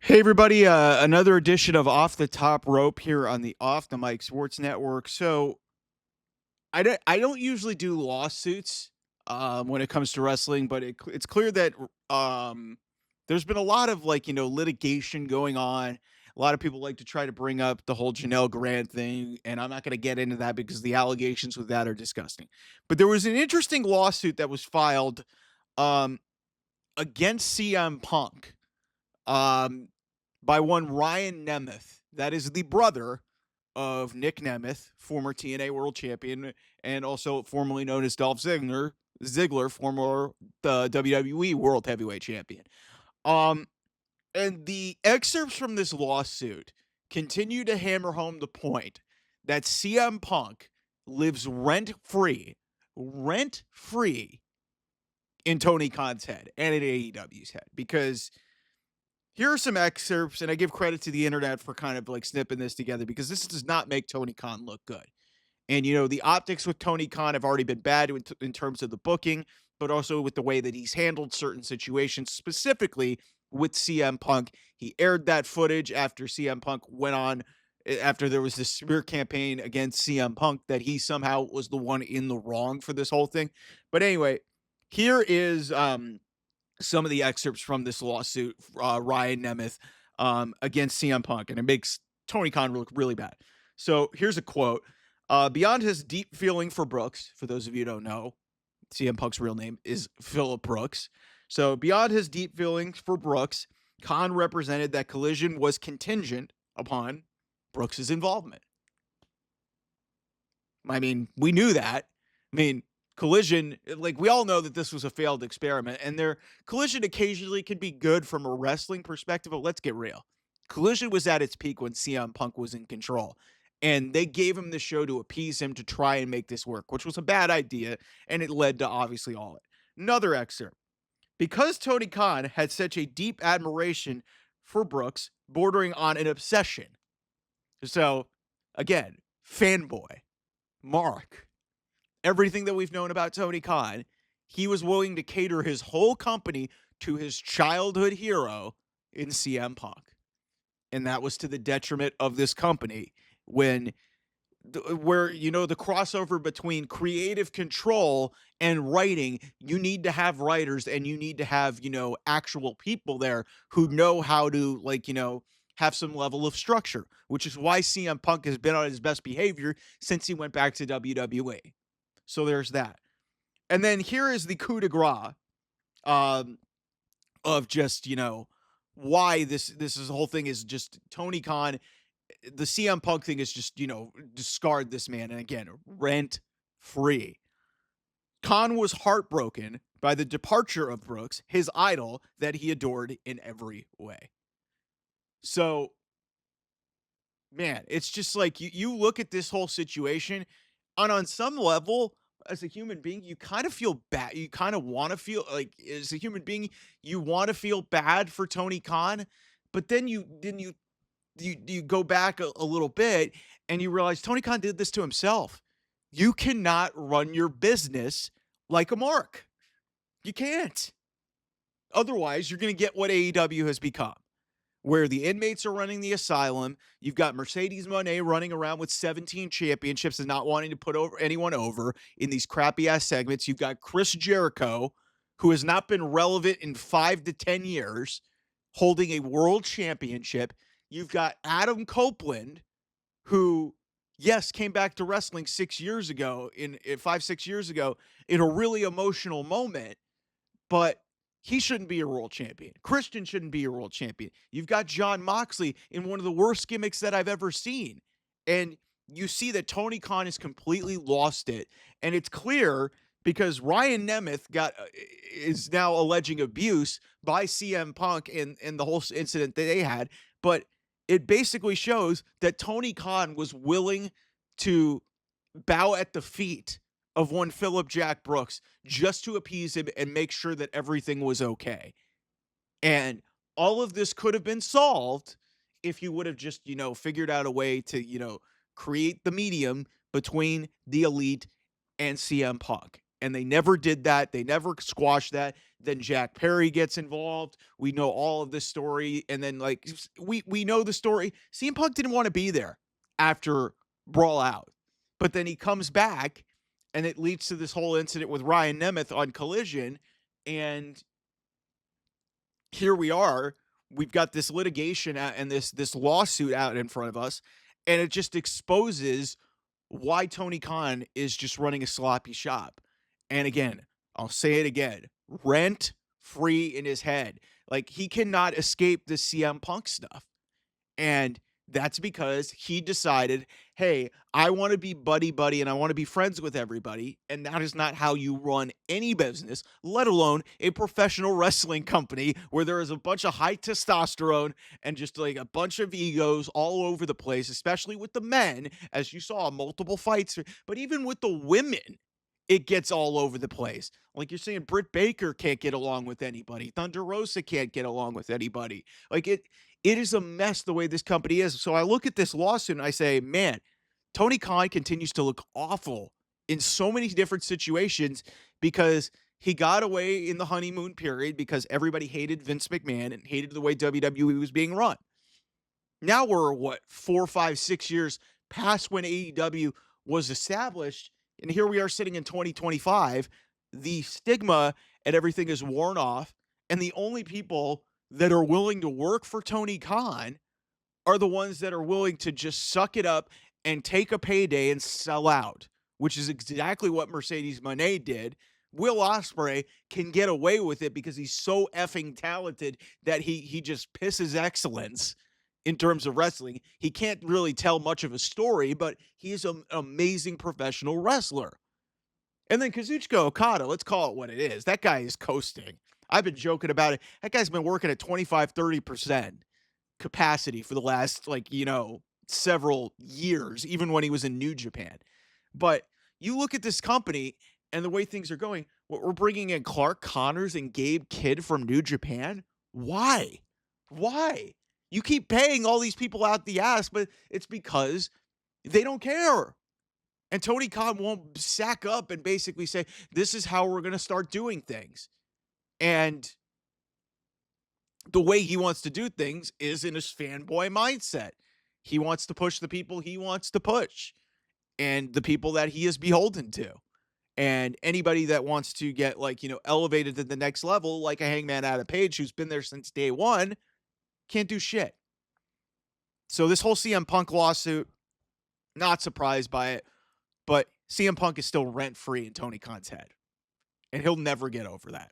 Hey everybody, another edition of Off the Top Rope here on the Off the Mic Sports Network. So I don't usually do lawsuits when it comes to wrestling, but it's clear that um, there's been a lot of litigation going on. A lot of people like to try to bring up the whole Janelle Grant thing, and I'm not going to get into that because the allegations with that are disgusting. But there was an interesting lawsuit that was filed um, against CM Punk. Um, by one Ryan Nemeth. That is the brother of Nick Nemeth, former TNA World Champion, and also formerly known as Dolph Ziggler, former WWE World Heavyweight Champion. Um, and the excerpts from this lawsuit continue to hammer home the point that CM Punk lives rent free in Tony Khan's head and in AEW's head because here are some excerpts, and I give credit to the internet for kind of like snipping this together because this does not make Tony Khan look good. And, the optics with Tony Khan have already been bad in terms of the booking, but also with the way that he's handled certain situations, specifically with CM Punk. He aired that footage after CM Punk went on, after there was this smear campaign against CM Punk, that he somehow was the one in the wrong for this whole thing. But anyway, here is some of the excerpts from this lawsuit, Ryan Nemeth against CM Punk, and it makes Tony Khan look really bad. So here's a quote. Beyond his deep feeling for Brooks, for those of you who don't know, CM Punk's real name is Phillip Brooks. So beyond his deep feelings for Brooks, Khan represented that Collision was contingent upon Brooks's involvement. I mean, we knew that. I mean, Collision, like we all know that this was a failed experiment, and their Collision occasionally can be good from a wrestling perspective, but let's get real. Collision was at its peak when CM Punk was in control, and they gave him the show to appease him to try and make this work, which was a bad idea, and it led to obviously all it. Another excerpt. Because Tony Khan had such a deep admiration for Brooks, bordering on an obsession. So, again, fanboy, Mark, everything that we've known about Tony Khan, he was willing to cater his whole company to his childhood hero in CM Punk. And that was to the detriment of this company when where the crossover between creative control and writing, you need to have writers and you need to have actual people there who know how to have some level of structure, which is why CM Punk has been on his best behavior since he went back to WWE. So there's that. And then here is the coup de grace um, of just, why this whole thing is just Tony Khan. The CM Punk thing is just, discard this man. And again, rent free. Khan was heartbroken by the departure of Brooks, his idol that he adored in every way. So, man, it's just like you look at this whole situation, and on some level, as a human being, you kind of feel bad. You kind of want to feel like, as a human being, you want to feel bad for Tony Khan, but then you go back a little bit and you realize Tony Khan did this to himself. You cannot run your business like a mark. You can't. Otherwise, you're going to get what AEW has become, where the inmates are running the asylum. You've got Mercedes Moné running around with 17 championships and not wanting to put anyone over in these crappy ass segments. You've got Chris Jericho, who has not been relevant in 5 to 10 years, holding a world championship. You've got Adam Copeland, who, yes, came back to wrestling 6 years ago, in 5-6 years ago, in a really emotional moment, but he shouldn't be a world champion. Christian shouldn't be a world champion. You've got Jon Moxley in one of the worst gimmicks that I've ever seen. And you see that Tony Khan has completely lost it. And it's clear because Ryan Nemeth is now alleging abuse by CM Punk in the whole incident that they had. But it basically shows that Tony Khan was willing to bow at the feet of one Philip Jack Brooks just to appease him and make sure that everything was okay. And all of this could have been solved if you would have just, figured out a way to, create the medium between the Elite and CM Punk. And they never did that. They never squashed that. Then Jack Perry gets involved. We know all of this story. And then like we know the story. CM Punk didn't want to be there after Brawl Out. But then he comes back and it leads to this whole incident with Ryan Nemeth on Collision. And here we are. We've got this litigation and this lawsuit out in front of us. And it just exposes why Tony Khan is just running a sloppy shop. And again, I'll say it again, rent free in his head. Like he cannot escape the CM Punk stuff. And that's because he decided, hey, I want to be buddy and I want to be friends with everybody. And that is not how you run any business, let alone a professional wrestling company where there is a bunch of high testosterone and just like a bunch of egos all over the place, especially with the men, as you saw multiple fights. But even with the women, it gets all over the place. Like you're saying, Britt Baker can't get along with anybody. Thunder Rosa can't get along with anybody. Like it is a mess the way this company is. So I look at this lawsuit and I say, man, Tony Khan continues to look awful in so many different situations because he got away in the honeymoon period because everybody hated Vince McMahon and hated the way WWE was being run. Now we're what, 4, 5, 6 years past when AEW was established. And here we are sitting in 2025. The stigma and everything is worn off. And the only people that are willing to work for Tony Khan are the ones that are willing to just suck it up and take a payday and sell out, which is exactly what Mercedes Moné did. Will Ospreay can get away with it because he's so effing talented that he just pisses excellence in terms of wrestling. He can't really tell much of a story, but he's an amazing professional wrestler. And then Kazuchika Okada, let's call it what it is. That guy is coasting. I've been joking about it. That guy's been working at 25, 30% capacity for the last, several years, even when he was in New Japan. But you look at this company and the way things are going, we're bringing in Clark Connors and Gabe Kidd from New Japan. Why? You keep paying all these people out the ass, but it's because they don't care. And Tony Khan won't sack up and basically say, this is how we're going to start doing things. And the way he wants to do things is in his fanboy mindset. He wants to push the people he wants to push and the people that he is beholden to. And anybody that wants to get elevated to the next level, like a Hangman Adam Page, who's been there since day one, can't do shit. So this whole CM Punk lawsuit, not surprised by it, but CM Punk is still rent-free in Tony Khan's head. And he'll never get over that.